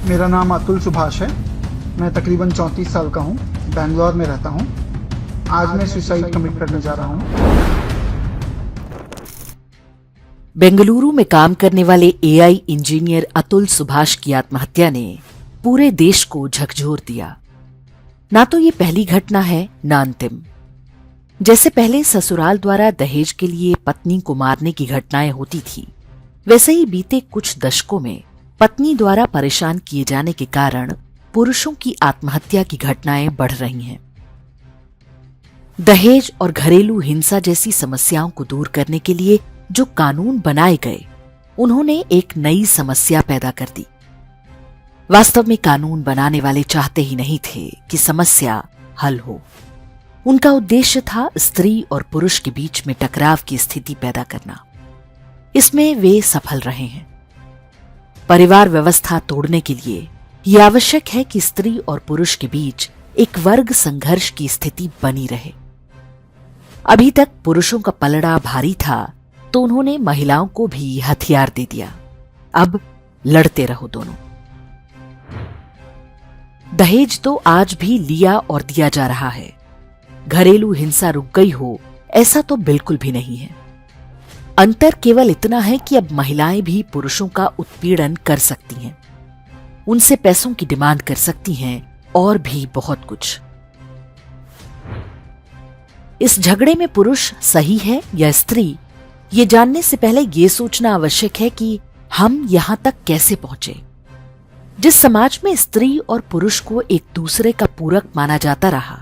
मेरा नाम अतुल सुभाष है। मैं तकरीबन 34 साल का हूँ। बैंगलोर में रहता हूँ। आज मैं सुसाइड कमिट करने जा रहा हूँ। बेंगलुरु में काम करने वाले एआई इंजीनियर अतुल सुभाष की आत्महत्या ने पूरे देश को झकझोर दिया। ना तो ये पहली घटना है, ना अंतिम। जैसे पहले ससुराल द्वारा दहेज के लिए पत्नी को मारने की घटनाएं होती थी, वैसे ही बीते कुछ दशकों में पत्नी द्वारा परेशान किए जाने के कारण पुरुषों की आत्महत्या की घटनाएं बढ़ रही हैं। दहेज और घरेलू हिंसा जैसी समस्याओं को दूर करने के लिए जो कानून बनाए गए, उन्होंने एक नई समस्या पैदा कर दी। वास्तव में कानून बनाने वाले चाहते ही नहीं थे कि समस्या हल हो। उनका उद्देश्य था स्त्री और पुरुष के बीच में टकराव की स्थिति पैदा करना। इसमें वे सफल रहे हैं। परिवार व्यवस्था तोड़ने के लिए यह आवश्यक है कि स्त्री और पुरुष के बीच एक वर्ग संघर्ष की स्थिति बनी रहे। अभी तक पुरुषों का पलड़ा भारी था, तो उन्होंने महिलाओं को भी हथियार दे दिया। अब लड़ते रहो दोनों। दहेज तो आज भी लिया और दिया जा रहा है। घरेलू हिंसा रुक गई हो, ऐसा तो बिल्कुल भी नहीं है। अंतर केवल इतना है कि अब महिलाएं भी पुरुषों का उत्पीड़न कर सकती हैं, उनसे पैसों की डिमांड कर सकती हैं और भी बहुत कुछ। इस झगड़े में पुरुष सही है या स्त्री, ये जानने से पहले ये सोचना आवश्यक है कि हम यहां तक कैसे पहुंचे। जिस समाज में स्त्री और पुरुष को एक दूसरे का पूरक माना जाता रहा,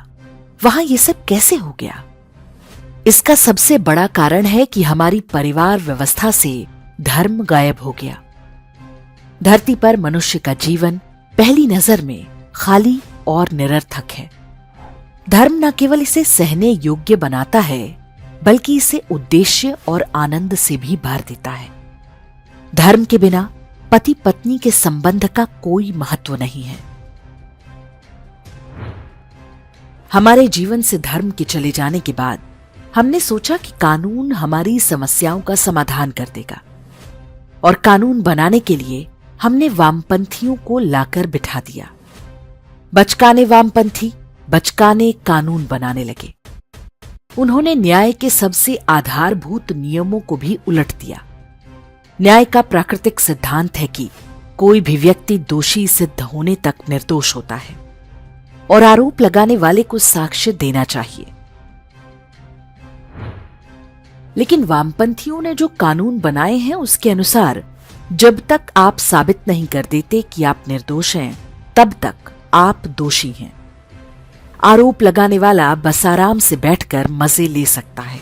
वहां ये सब कैसे हो गया? इसका सबसे बड़ा कारण है कि हमारी परिवार व्यवस्था से धर्म गायब हो गया। धरती पर मनुष्य का जीवन पहली नजर में खाली और निरर्थक है। धर्म न केवल इसे सहने योग्य बनाता है, बल्कि इसे उद्देश्य और आनंद से भी भर देता है। धर्म के बिना पति पत्नी के संबंध का कोई महत्व नहीं है। हमारे जीवन से धर्म के चले जाने के बाद हमने सोचा कि कानून हमारी समस्याओं का समाधान कर देगा, और कानून बनाने के लिए हमने वामपंथियों को लाकर बिठा दिया। बचकाने वामपंथी बचकाने कानून बनाने लगे। उन्होंने न्याय के सबसे आधारभूत नियमों को भी उलट दिया। न्याय का प्राकृतिक सिद्धांत है कि कोई भी व्यक्ति दोषी सिद्ध होने तक निर्दोष होता है और आरोप लगाने वाले को साक्ष्य देना चाहिए। लेकिन वामपंथियों ने जो कानून बनाए हैं, उसके अनुसार जब तक आप साबित नहीं कर देते कि आप निर्दोष हैं, तब तक आप दोषी हैं। आरोप लगाने वाला बस आराम से बैठकर मजे ले सकता है।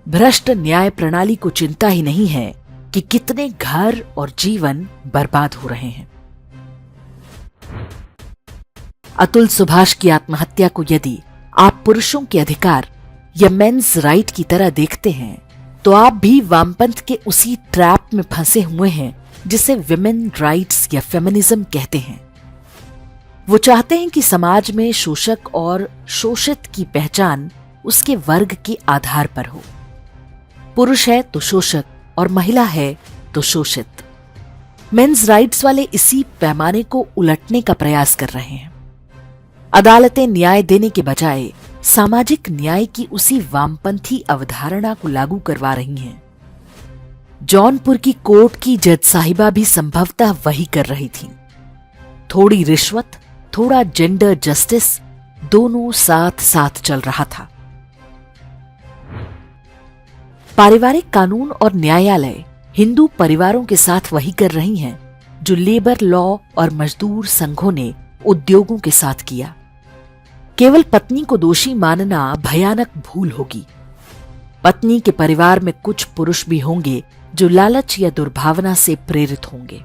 भ्रष्ट न्याय प्रणाली को चिंता ही नहीं है कि कितने घर और जीवन बर्बाद हो रहे हैं। अतुल सुभाष की आत्महत्या को यदि आप पुरुषों के अधिकार या मेंस राइट की तरह देखते हैं, तो आप भी वामपंथ के उसी ट्रैप में फंसे हुए हैं जिसे विमेन राइट्स या फेमिनिज्म कहते हैं। वो चाहते हैं कि समाज में शोषक और शोषित की पहचान उसके वर्ग के आधार पर हो। पुरुष है तो शोषक और महिला है तो शोषित। मेंस राइट्स वाले इसी पैमाने को उलटने का प्रयास कर रहे हैं। अदालतें न्याय देने के बजाय सामाजिक न्याय की उसी वामपंथी अवधारणा को लागू करवा रही हैं। जौनपुर की कोर्ट की जज साहिबा भी संभवतः वही कर रही थीं। थोड़ी रिश्वत, थोड़ा जेंडर जस्टिस, दोनों साथ साथ चल रहा था। पारिवारिक कानून और न्यायालय हिंदू परिवारों के साथ वही कर रही हैं जो लेबर लॉ और मजदूर संघों ने उद्योगों के साथ किया। केवल पत्नी को दोषी मानना भयानक भूल होगी। पत्नी के परिवार में कुछ पुरुष भी होंगे जो लालच या दुर्भावना से प्रेरित होंगे।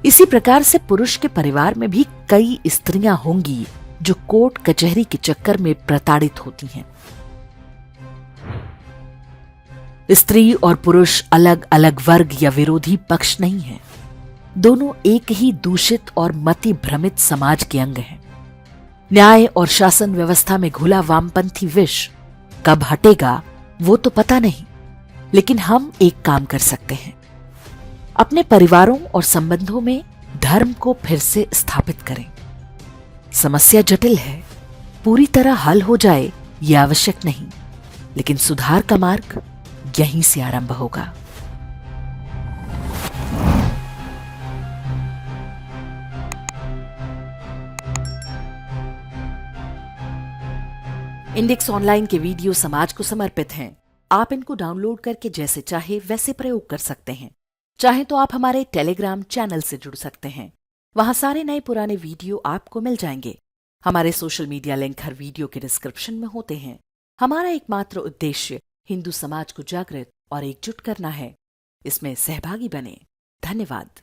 इसी प्रकार से पुरुष के परिवार में भी कई स्त्रियां होंगी जो कोर्ट कचहरी के चक्कर में प्रताड़ित होती हैं। स्त्री और पुरुष अलग अलग वर्ग या विरोधी पक्ष नहीं हैं। दोनों एक ही दूषित और मति भ्रमित समाज के अंग हैं। न्याय और शासन व्यवस्था में घुला वामपंथी विष कब हटेगा वो तो पता नहीं, लेकिन हम एक काम कर सकते हैं। अपने परिवारों और संबंधों में धर्म को फिर से स्थापित करें। समस्या जटिल है, पूरी तरह हल हो जाए ये आवश्यक नहीं, लेकिन सुधार का मार्ग यहीं से आरंभ होगा। इंडेक्स ऑनलाइन के वीडियो समाज को समर्पित हैं। आप इनको डाउनलोड करके जैसे चाहे वैसे प्रयोग कर सकते हैं। चाहे तो आप हमारे टेलीग्राम चैनल से जुड़ सकते हैं, वहां सारे नए पुराने वीडियो आपको मिल जाएंगे। हमारे सोशल मीडिया लिंक हर वीडियो के डिस्क्रिप्शन में होते हैं। हमारा एकमात्र उद्देश्य हिंदू समाज को जागृत और एकजुट करना है। इसमें सहभागी बने। धन्यवाद।